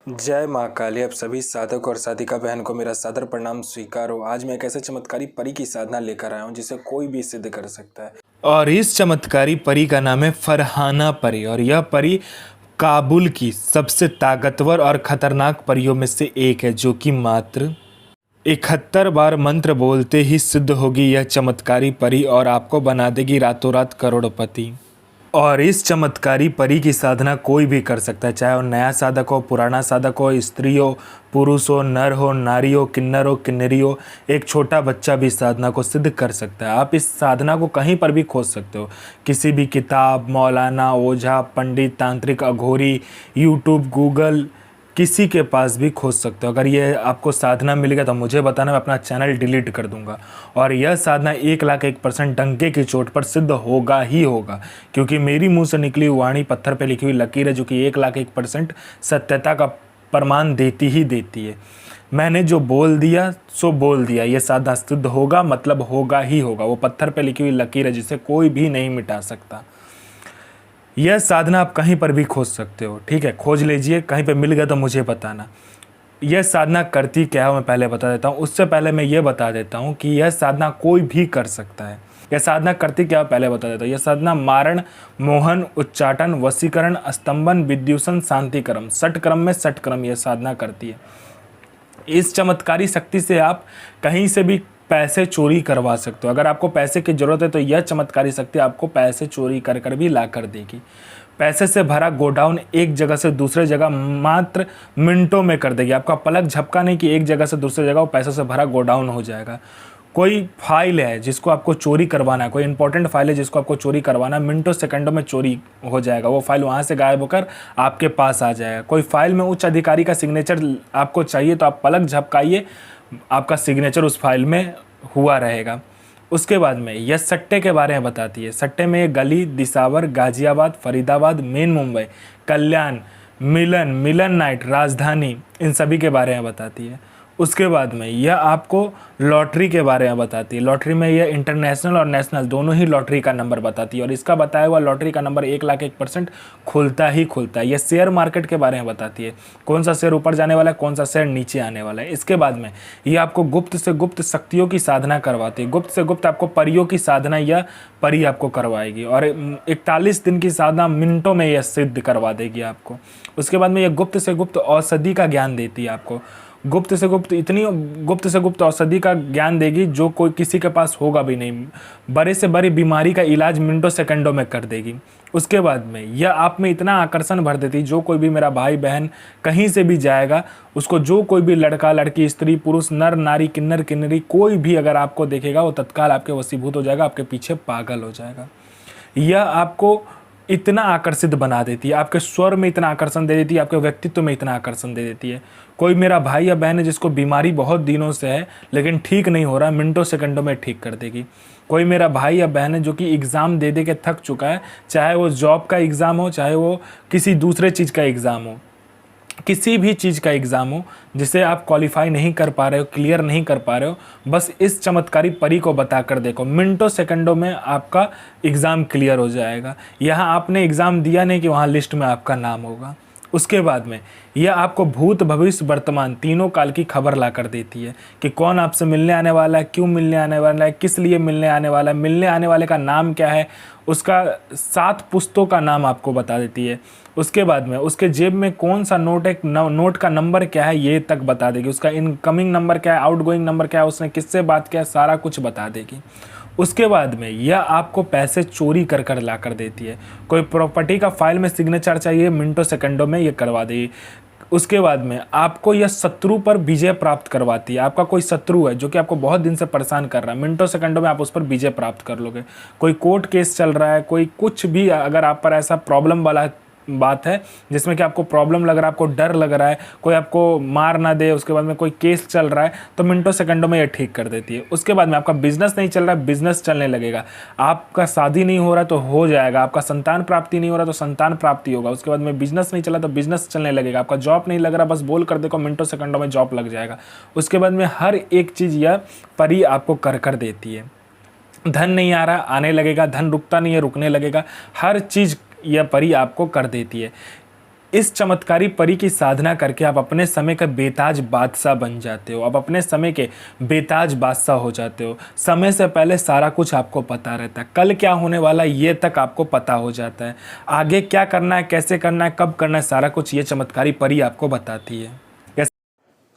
जय माँ काली। आप सभी साधक और साधिका बहन को मेरा सादर प्रणाम स्वीकार हो। आज मैं एक ऐसे चमत्कारी परी की साधना लेकर आया हूँ जिसे कोई भी सिद्ध कर सकता है। और इस चमत्कारी परी का नाम है फरहाना परी। और यह परी काबुल की सबसे ताकतवर और खतरनाक परियों में से एक है, जो कि मात्र 71 बार मंत्र बोलते ही सिद्ध होगी यह चमत्कारी परी और आपको बना देगी रातों रात करोड़पति। और इस चमत्कारी परी की साधना कोई भी कर सकता है, चाहे वो नया साधक हो, पुराना साधक हो, स्त्री हो, पुरुष हो, नर हो, नारी हो, किन्नर हो, किन्नरी हो, एक छोटा बच्चा भी साधना को सिद्ध कर सकता है। आप इस साधना को कहीं पर भी खोज सकते हो, किसी भी किताब, मौलाना, ओझा, पंडित, तांत्रिक, अघोरी, यूट्यूब, गूगल, किसी के पास भी खोज सकते हो। अगर ये आपको साधना मिलेगा तो मुझे बताना, मैं अपना चैनल डिलीट कर दूंगा। और यह साधना 1,01% डंके की चोट पर सिद्ध होगा ही होगा, क्योंकि मेरी मुंह से निकली वाणी पत्थर पे लिखी हुई लकीर है, जो कि 1,01% सत्यता का प्रमाण देती ही देती है। मैंने जो बोल दिया सो बोल दिया, ये साधना सिद्ध होगा मतलब होगा ही होगा। वो पत्थर पे लिखी हुई लकीर है जिसे कोई भी नहीं मिटा सकता। यह साधना आप कहीं पर भी खोज सकते हो, ठीक है, खोज लीजिए, कहीं पे मिल गया तो मुझे बताना। यह साधना करती क्या है मैं पहले बता देता हूँ। उससे पहले मैं ये बता देता हूँ कि यह साधना कोई भी कर सकता है। यह साधना करती क्या है पहले बता देता हूँ। यह साधना मारण, मोहन, उच्चाटन, वशीकरण, स्तंभन, विद्युषण, शांतिक्रम, षट क्रम में षट क्रम यह साधना करती है। इस चमत्कारी शक्ति से आप कहीं से भी पैसे चोरी करवा सकते हो। अगर आपको पैसे की ज़रूरत है तो यह चमत्कारी शक्ति आपको पैसे चोरी कर कर भी ला कर देगी। पैसे से भरा गोडाउन एक जगह से दूसरे जगह मात्र मिनटों में कर देगी। आपका पलक झपका नहीं कि एक जगह से दूसरी जगह वो पैसे से भरा गोडाउन हो जाएगा। कोई फाइल है जिसको आपको चोरी करवाना है, कोई इंपॉर्टेंट फाइल है जिसको आपको चोरी करवाना है, मिनटों सेकंडों में चोरी हो जाएगा। वो फाइल वहाँ से गायब होकर आपके पास आ जाएगा। कोई फाइल में उच्च अधिकारी का सिग्नेचर आपको चाहिए तो आप पलक झपकाइए, आपका सिग्नेचर उस फाइल में हुआ रहेगा। उसके बाद में यह सट्टे के बारे में बताती है। सट्टे में ये गली, दिसावर, गाजियाबाद, फरीदाबाद, मेन मुंबई, कल्याण, मिलन, मिलन नाइट, राजधानी, इन सभी के बारे में बताती है। उसके बाद में यह आपको लॉटरी के बारे में बताती है। लॉटरी में यह इंटरनेशनल और नेशनल दोनों ही लॉटरी का नंबर बताती है, और इसका बताया हुआ लॉटरी का नंबर 1,01% खुलता ही खुलता है। यह शेयर मार्केट के बारे में बताती है, कौन सा शेयर ऊपर जाने वाला है, कौन सा शेयर नीचे आने वाला है। इसके बाद में यह आपको गुप्त से गुप्त शक्तियों की साधना करवाती है। गुप्त से गुप्त आपको परियों की साधना यह परी आपको करवाएगी, और 41 दिन की साधना मिनटों में यह सिद्ध करवा देगी आपको। उसके बाद में यह गुप्त से गुप्त औषधि का ज्ञान देती है आपको। गुप्त से गुप्त इतनी गुप्त से गुप्त औषधि का ज्ञान देगी जो कोई किसी के पास होगा भी नहीं। बड़े से बड़ी बीमारी का इलाज मिनटों सेकंडों में कर देगी। उसके बाद में यह आप में इतना आकर्षण भर देती, जो कोई भी मेरा भाई बहन कहीं से भी जाएगा, उसको जो कोई भी लड़का लड़की, स्त्री पुरुष, नर नारी, किन्नर किन्नरी, कोई भी अगर आपको देखेगा वो तत्काल आपके वशीभूत हो जाएगा, आपके पीछे पागल हो जाएगा। यह आपको इतना आकर्षित बना देती है, आपके स्वर में इतना आकर्षण दे देती है, आपके व्यक्तित्व में इतना आकर्षण दे देती है। कोई मेरा भाई या बहन है जिसको बीमारी बहुत दिनों से है लेकिन ठीक नहीं हो रहा, मिनटों सेकंडों में ठीक कर देगी। कोई मेरा भाई या बहन है जो कि एग्ज़ाम दे दे के थक चुका है, चाहे वो जॉब का एग्ज़ाम हो, चाहे वो किसी दूसरे चीज़ का एग्ज़ाम हो, किसी भी चीज़ का एग्ज़ाम हो जिसे आप क्वालिफाई नहीं कर पा रहे हो, क्लियर नहीं कर पा रहे हो, बस इस चमत्कारी परी को बता कर देखो, मिनटों सेकंडों में आपका एग्ज़ाम क्लियर हो जाएगा। यहाँ आपने एग्ज़ाम दिया नहीं कि वहाँ लिस्ट में आपका नाम होगा। उसके बाद में यह आपको भूत, भविष्य, वर्तमान तीनों काल की खबर ला कर देती है कि कौन आपसे मिलने आने वाला है, क्यों मिलने आने वाला है, किस लिए मिलने आने वाला है, मिलने आने वाले का नाम क्या है, उसका 7 पुस्तों का नाम आपको बता देती है। उसके बाद में उसके जेब में कौन सा नोट है, नोट का नंबर क्या है ये तक बता देगी। उसका इनकमिंग नंबर क्या है, आउटगोइंग नंबर क्या है, उसने किससे बात किया, सारा कुछ बता देगी। उसके बाद में यह आपको पैसे चोरी कर कर ला कर देती है। कोई प्रॉपर्टी का फाइल में सिग्नेचर चाहिए, मिनटों सेकंडों में ये करवा देगी। उसके बाद में आपको यह शत्रु पर विजय प्राप्त करवाती है। आपका कोई शत्रु है जो कि आपको बहुत दिन से परेशान कर रहा है, मिनटों सेकंडों में आप उस पर विजय प्राप्त कर लोगे। कोई कोर्ट केस चल रहा है, कोई कुछ भी अगर आप पर ऐसा प्रॉब्लम वाला बात है जिसमें कि आपको प्रॉब्लम लग रहा है, आपको डर लग रहा है, कोई आपको मार ना दे, उसके बाद में कोई केस चल रहा है, तो मिनटों सेकंडों में ये ठीक कर देती है। उसके बाद में आपका बिजनेस नहीं चल रहा है, बिजनेस चलने लगेगा। आपका शादी नहीं हो रहा तो हो जाएगा, आपका संतान प्राप्ति नहीं हो रहा तो संतान प्राप्ति होगा। उसके बाद में बिजनेस नहीं चला तो बिजनेस चलने लगेगा। आपका जॉब नहीं लग रहा, बस बोल कर देखो, मिनटों सेकंडों में जॉब लग जाएगा। उसके बाद में हर एक चीज़ यह परी आपको कर कर देती है। धन नहीं आ रहा, आने लगेगा, धन रुकता नहीं है, रुकने लगेगा, हर चीज़ यह परी आपको कर देती है। इस चमत्कारी परी की साधना करके आप अपने समय का बेताज बादशाह बन जाते हो। आप अपने समय के बेताज बादशाह हो जाते हो। समय से पहले सारा कुछ आपको पता रहता है। कल क्या होने वाला है ये तक आपको पता हो जाता है। आगे क्या करना है, कैसे करना है, कब करना है, सारा कुछ ये चमत्कारी परी आपको बताती है।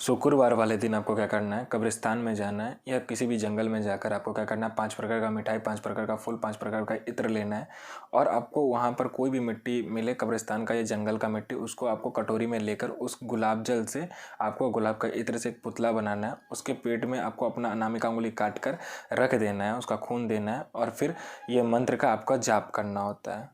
शुक्रवार वाले दिन आपको क्या करना है, कब्रिस्तान में जाना है या किसी भी जंगल में जाकर आपको क्या करना है, 5 प्रकार का मिठाई, 5 प्रकार का फूल, 5 प्रकार का इत्र लेना है। और आपको वहाँ पर कोई भी मिट्टी मिले, कब्रिस्तान का या जंगल का मिट्टी, उसको आपको कटोरी में लेकर उस गुलाब जल से आपको गुलाब का इत्र से एक पुतला बनाना है। उसके पेट में आपको अपना अनामिका उंगली काट कर रख देना है, उसका खून देना है और फिर ये मंत्र का आपका जाप करना होता है।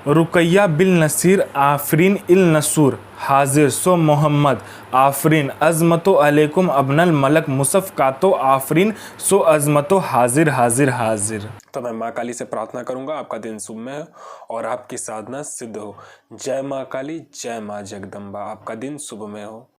रुकैया बिल नसीर आफरीन इल नसूर हाजिर सो मोहम्मद आफरीन अजमतो अलैकुम अबनल मलक मुसफ़ कातो आफरीन सो अजमतो हाजिर हाजिर हाजिर। तो मैं माँ काली से प्रार्थना करूंगा आपका दिन शुभमय हो और आपकी साधना सिद्ध हो। जय माँ काली, जय माँ जगदम्बा। आपका दिन शुभमय हो।